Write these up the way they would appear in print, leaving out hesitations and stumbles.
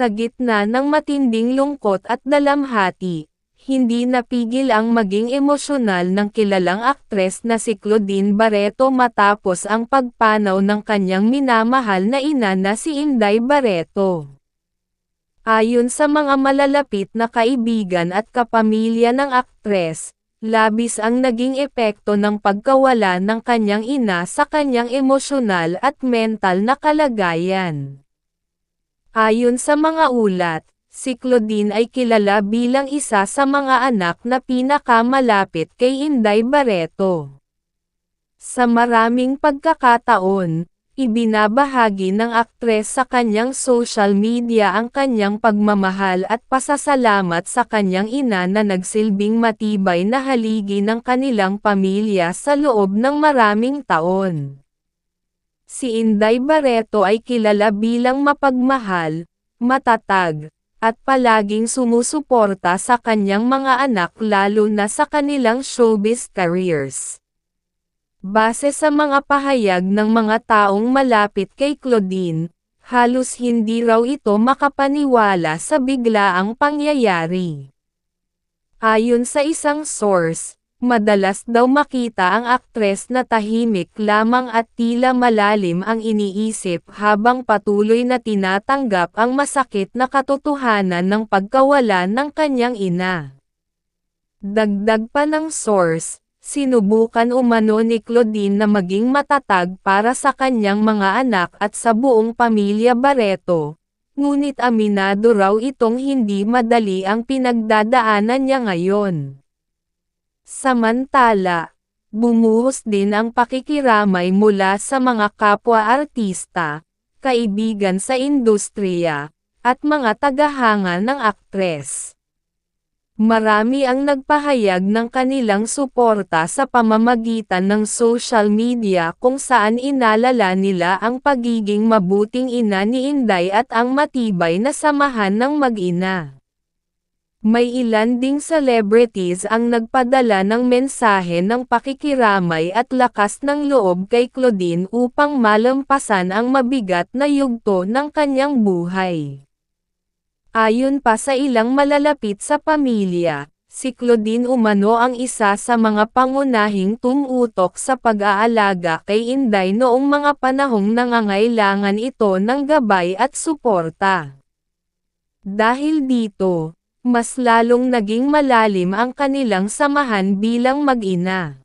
Sa gitna ng matinding lungkot at dalamhati, hindi napigil ang maging emosyonal ng kilalang aktres na si Claudine Barreto matapos ang pagpanaw ng kanyang minamahal na ina na si Inday Barreto. Ayon sa mga malalapit na kaibigan at kapamilya ng aktres, labis ang naging epekto ng pagkawala ng kanyang ina sa kanyang emosyonal at mental na kalagayan. Ayon sa mga ulat, si Claudine ay kilala bilang isa sa mga anak na pinakamalapit kay Inday Barreto. Sa maraming pagkakataon, ibinabahagi ng aktres sa kanyang social media ang kanyang pagmamahal at pasasalamat sa kanyang ina na nagsilbing matibay na haligi ng kanilang pamilya sa loob ng maraming taon. Si Inday Barreto ay kilala bilang mapagmahal, matatag, at palaging sumusuporta sa kanyang mga anak lalo na sa kanilang showbiz careers. Base sa mga pahayag ng mga taong malapit kay Claudine, halos hindi raw ito makapaniwala sa biglaang pangyayari. Ayon sa isang source, madalas daw makita ang aktres na tahimik lamang at tila malalim ang iniisip habang patuloy na tinatanggap ang masakit na katotohanan ng pagkawala ng kanyang ina. Dagdag pa ng source, sinubukan umano ni Claudine na maging matatag para sa kanyang mga anak at sa buong pamilya Barreto, ngunit aminado raw itong hindi madali ang pinagdadaanan niya ngayon. Samantala, bumuhos din ang pakikiramay mula sa mga kapwa-artista, kaibigan sa industriya, at mga tagahanga ng aktres. Marami ang nagpahayag ng kanilang suporta sa pamamagitan ng social media kung saan inalala nila ang pagiging mabuting ina ni Inday at ang matibay na samahan ng mag-ina. May ilan ding celebrities ang nagpadala ng mensahe ng pakikiramay at lakas ng loob kay Claudine upang malampasan ang mabigat na yugto ng kanyang buhay. Ayon pa sa ilang malalapit sa pamilya, si Claudine umano ang isa sa mga pangunahing tumutok sa pag-aalaga kay Inday noong mga panahong nangangailangan ito ng gabay at suporta. Dahil dito, mas lalong naging malalim ang kanilang samahan bilang mag-ina.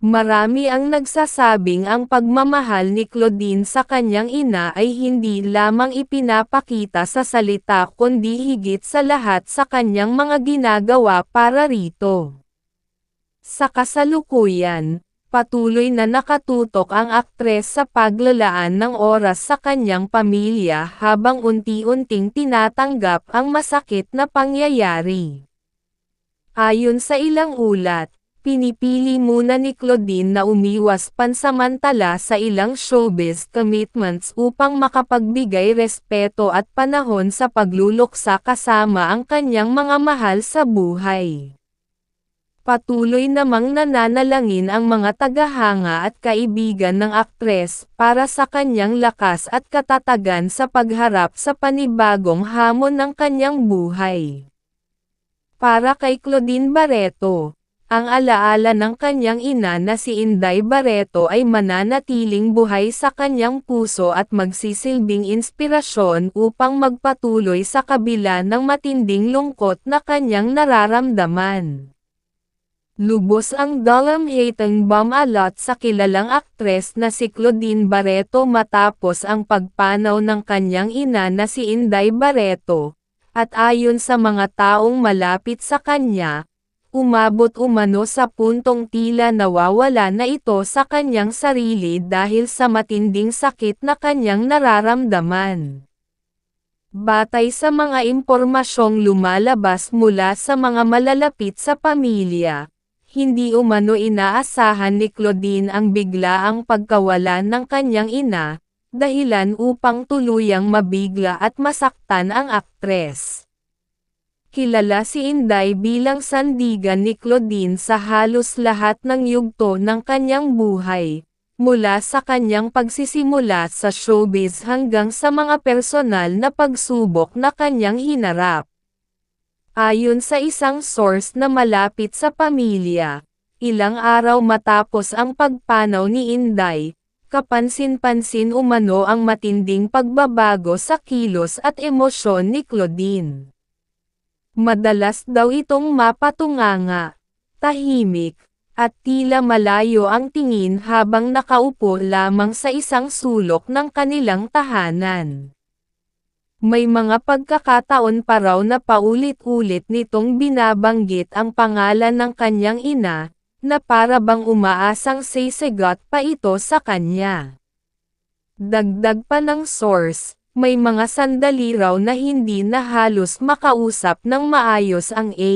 Marami ang nagsasabing ang pagmamahal ni Claudine sa kanyang ina ay hindi lamang ipinapakita sa salita kundi higit sa lahat sa kanyang mga ginagawa para rito. Sa kasalukuyan, patuloy na nakatutok ang aktres sa paglalaan ng oras sa kanyang pamilya habang unti-unting tinatanggap ang masakit na pangyayari. Ayon sa ilang ulat, pinipili muna ni Claudine na umiwas pansamantala sa ilang showbiz commitments upang makapagbigay respeto at panahon sa pagluluksa kasama ang kanyang mga mahal sa buhay. Patuloy namang nananalangin ang mga tagahanga at kaibigan ng aktres para sa kanyang lakas at katatagan sa pagharap sa panibagong hamon ng kanyang buhay. Para kay Claudine Barreto, ang alaala ng kanyang ina na si Inday Barreto ay mananatiling buhay sa kanyang puso at magsisilbing inspirasyon upang magpatuloy sa kabila ng matinding lungkot na kanyang nararamdaman. Lubos ang dalamhatang bumalot sa kilalang aktres na si Claudine Barreto matapos ang pagpanaw ng kanyang ina na si Inday Barreto, at ayon sa mga taong malapit sa kanya, umabot umano sa puntong tila nawawala na ito sa kanyang sarili dahil sa matinding sakit na kanyang nararamdaman. Batay sa mga impormasyong lumalabas mula sa mga malalapit sa pamilya, hindi umano inaasahan ni Claudine ang biglaang pagkawala ng kanyang ina, dahilan upang tuluyang mabigla at masaktan ang aktres. Kilala si Inday bilang sandigan ni Claudine sa halos lahat ng yugto ng kanyang buhay, mula sa kanyang pagsisimula sa showbiz hanggang sa mga personal na pagsubok na kanyang hinarap. Ayon sa isang source na malapit sa pamilya, ilang araw matapos ang pagpanaw ni Inday, kapansin-pansin umano ang matinding pagbabago sa kilos at emosyon ni Claudine. Madalas daw itong mapatunganga, tahimik, at tila malayo ang tingin habang nakaupo lamang sa isang sulok ng kanilang tahanan. May mga pagkakataon pa raw na paulit-ulit nitong binabanggit ang pangalan ng kanyang ina, na para bang umaasang sasagot pa ito sa kanya. Dagdag pa ng source, may mga sandali raw na hindi na halos makausap ng maayos ang A.